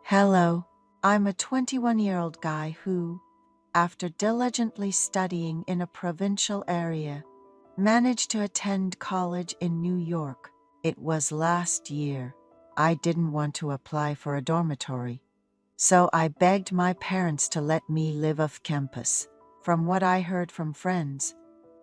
Hello, I'm a 21-year-old guy who, after diligently studying in a provincial area, managed to attend college in New York. It was last year. I didn't want to apply for a dormitory, so I begged my parents to let me live off campus. From what I heard from friends,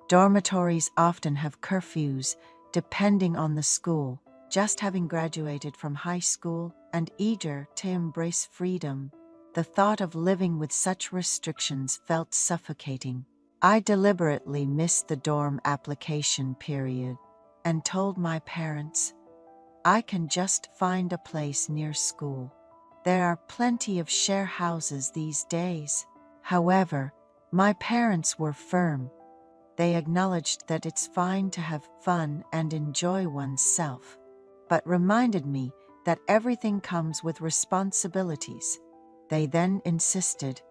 dormitories often have curfews depending on the school. Just having graduated from high school and eager to embrace freedom, the thought of living with such restrictions felt suffocating. I deliberately missed the dorm application period and told my parents, I can just find a place near school. There are plenty of share houses these days. However, my parents were firm. They acknowledged that it's fine to have fun and enjoy oneself, but reminded me that everything comes with responsibilities. They then insisted,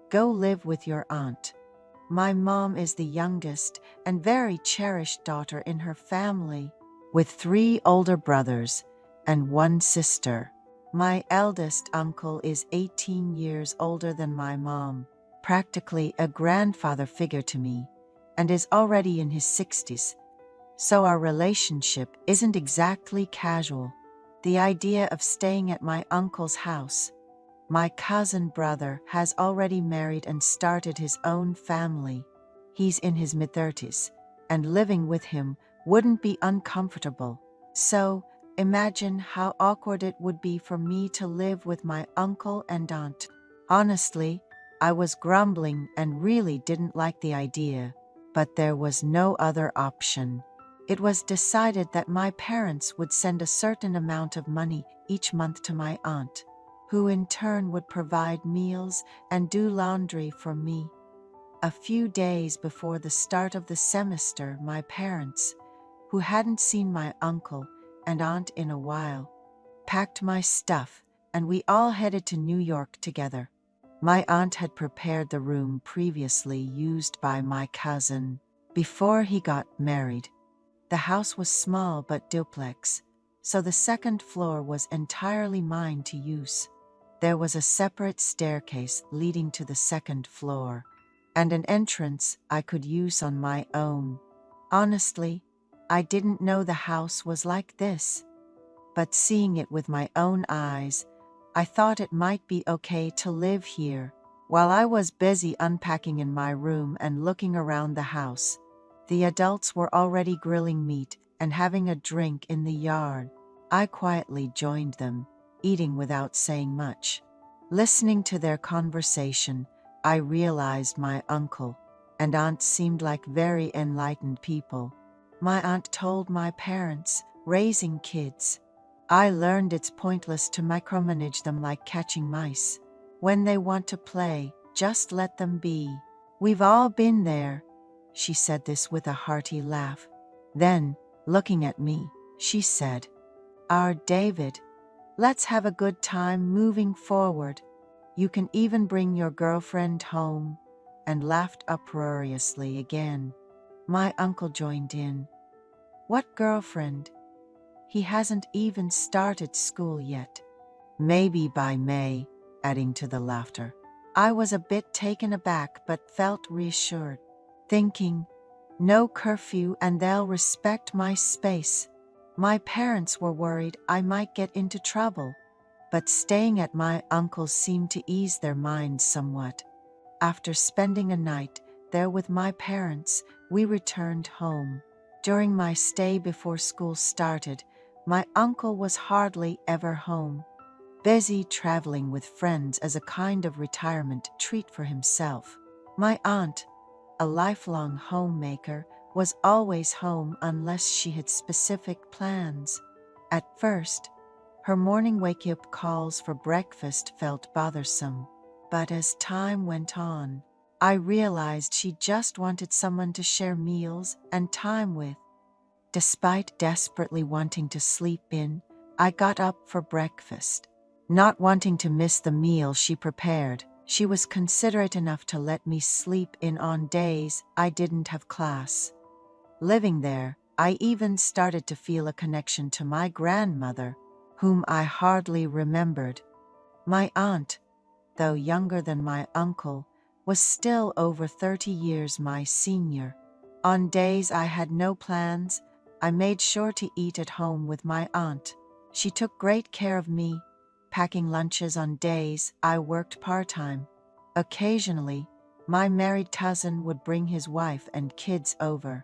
go live with your aunt. My mom is the youngest and very cherished daughter in her family, with 3 older brothers and 1 sister. My eldest uncle is 18 years older than my mom, practically a grandfather figure to me, and is already in his 60s, so our relationship isn't exactly casual. The idea of staying at my uncle's house. My cousin brother has already married and started his own family. He's in his mid-30s, and living with him wouldn't be uncomfortable. So, imagine how awkward it would be for me to live with my uncle and aunt. Honestly, I was grumbling and really didn't like the idea, but there was no other option. It was decided that my parents would send a certain amount of money each month to my aunt, who in turn would provide meals and do laundry for me. A few days before the start of the semester, my parents, who hadn't seen my uncle and aunt in a while, packed my stuff and we all headed to New York together. My aunt had prepared the room previously used by my cousin before he got married. The house was small but duplex, so the second floor was entirely mine to use. There was a separate staircase leading to the second floor, and an entrance I could use on my own. Honestly, I didn't know the house was like this, but seeing it with my own eyes, I thought it might be okay to live here. While I was busy unpacking in my room and looking around the house, the adults were already grilling meat and having a drink in the yard. I quietly joined them, eating without saying much. Listening to their conversation, I realized my uncle and aunt seemed like very enlightened people. My aunt told my parents, raising kids, I learned it's pointless to micromanage them like catching mice. When they want to play, just let them be. We've all been there. She said this with a hearty laugh. Then, looking at me, she said, our David, let's have a good time moving forward. You can even bring your girlfriend home, and laughed uproariously again. My uncle joined in. What girlfriend? He hasn't even started school yet. Maybe by May, adding to the laughter. I was a bit taken aback but felt reassured, thinking, no curfew and they'll respect my space. My parents were worried I might get into trouble, but staying at my uncle's seemed to ease their minds somewhat. After spending a night there with my parents, we returned home. During my stay before school started, my uncle was hardly ever home, busy traveling with friends as a kind of retirement treat for himself. My aunt, a lifelong homemaker, was always home unless she had specific plans. At first, her morning wake-up calls for breakfast felt bothersome, but as time went on, I realized she just wanted someone to share meals and time with. Despite desperately wanting to sleep in, I got up for breakfast. Not wanting to miss the meal she prepared, she was considerate enough to let me sleep in on days I didn't have class. Living there, I even started to feel a connection to my grandmother, whom I hardly remembered. My aunt, though younger than my uncle, was still over 30 years my senior. On days I had no plans, I made sure to eat at home with my aunt. She took great care of me, packing lunches on days I worked part-time. Occasionally, my married cousin would bring his wife and kids over,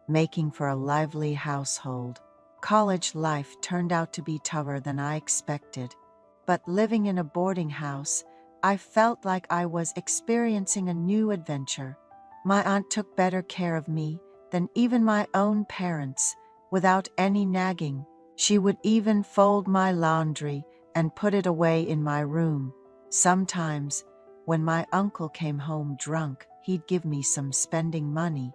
making for a lively household. College life turned out to be tougher than I expected, but living in a boarding house, I felt like I was experiencing a new adventure. My aunt took better care of me than even my own parents, without any nagging. She would even fold my laundry and put it away in my room. Sometimes, when my uncle came home drunk, he'd give me some spending money,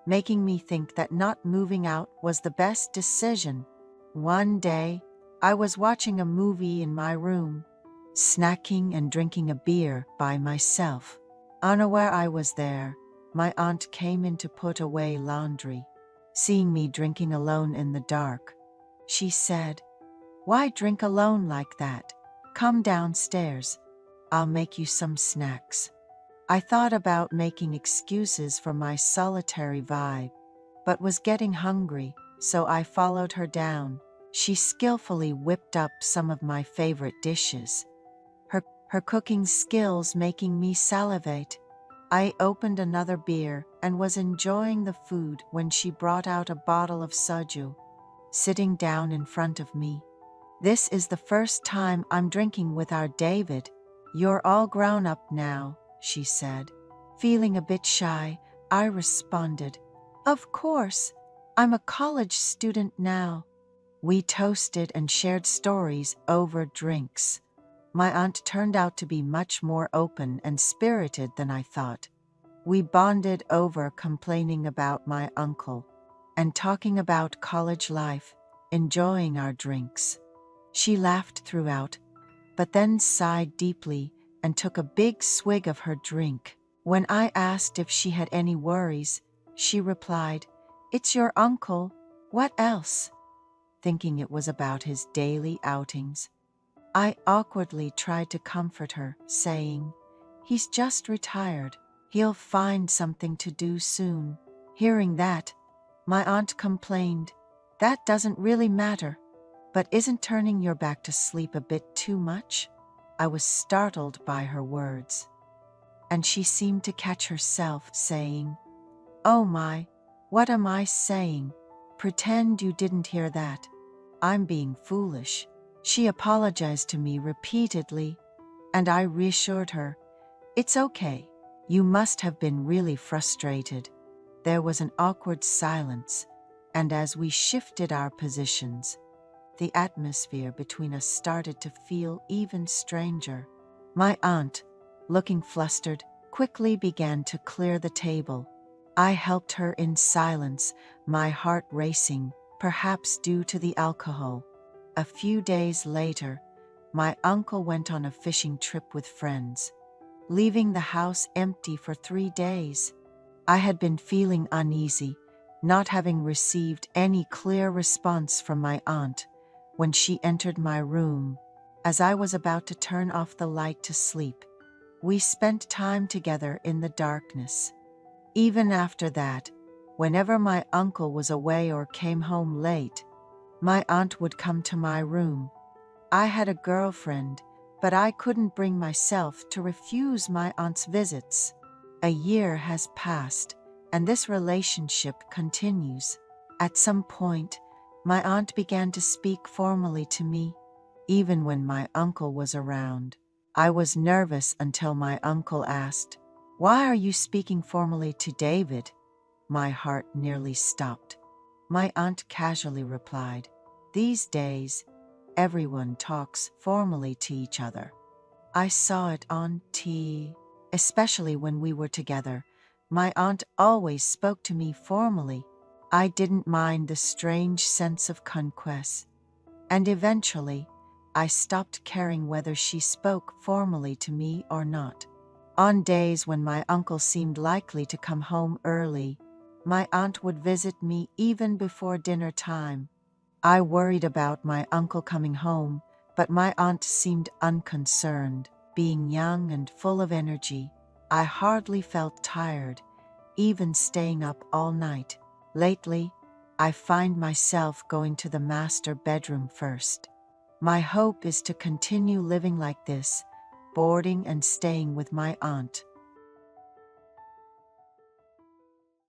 making me think that not moving out was the best decision. One day, I was watching a movie in my room, snacking and drinking a beer by myself. Unaware I was there, my aunt came in to put away laundry. Seeing me drinking alone in the dark, she said, "Why drink alone like that? Come downstairs. I'll make you some snacks." I thought about making excuses for my solitary vibe, but was getting hungry, so I followed her down. She skillfully whipped up some of my favorite dishes, her cooking skills making me salivate. I opened another beer and was enjoying the food when she brought out a bottle of soju, sitting down in front of me. "This is the first time I'm drinking with our David. You're all grown up now," she said. Feeling a bit shy, I responded, "Of course, I'm a college student now." We toasted and shared stories over drinks. My aunt turned out to be much more open and spirited than I thought. We bonded over complaining about my uncle and talking about college life, enjoying our drinks. She laughed throughout, but then sighed deeply and took a big swig of her drink. When I asked if she had any worries, she replied, "It's your uncle. What else?" Thinking it was about his daily outings. I awkwardly tried to comfort her, saying, "He's just retired. He'll find something to do soon." Hearing that, my aunt complained, "That doesn't really matter. But isn't turning your back to sleep a bit too much?" I was startled by her words, and she seemed to catch herself, saying, "Oh my, what am I saying? Pretend you didn't hear that. I'm being foolish." She apologized to me repeatedly, and I reassured her, "It's okay. You must have been really frustrated." There was an awkward silence, and as we shifted our positions, the atmosphere between us started to feel even stranger. My aunt, looking flustered, quickly began to clear the table. I helped her in silence, my heart racing, perhaps due to the alcohol. A few days later, my uncle went on a fishing trip with friends, leaving the house empty for 3 days. I had been feeling uneasy, not having received any clear response from my aunt when she entered my room. As I was about to turn off the light to sleep, we spent time together in the darkness. Even after that, whenever my uncle was away or came home late, my aunt would come to my room. I had a girlfriend, but I couldn't bring myself to refuse my aunt's visits. A year has passed, and this relationship continues. At some point, my aunt began to speak formally to me, even when my uncle was around. I was nervous until my uncle asked, "Why are you speaking formally to David?" My heart nearly stopped. My aunt casually replied, "These days, everyone talks formally to each other." I saw it on TV, especially when we were together. My aunt always spoke to me formally. I didn't mind the strange sense of conquest, and eventually, I stopped caring whether she spoke formally to me or not. On days when my uncle seemed likely to come home early, my aunt would visit me even before dinner time. I worried about my uncle coming home, But my aunt seemed unconcerned. Being young and full of energy, I hardly felt tired, even staying up all night. Lately, I find myself going to the master bedroom first. My hope is to continue living like this, boarding and staying with my aunt.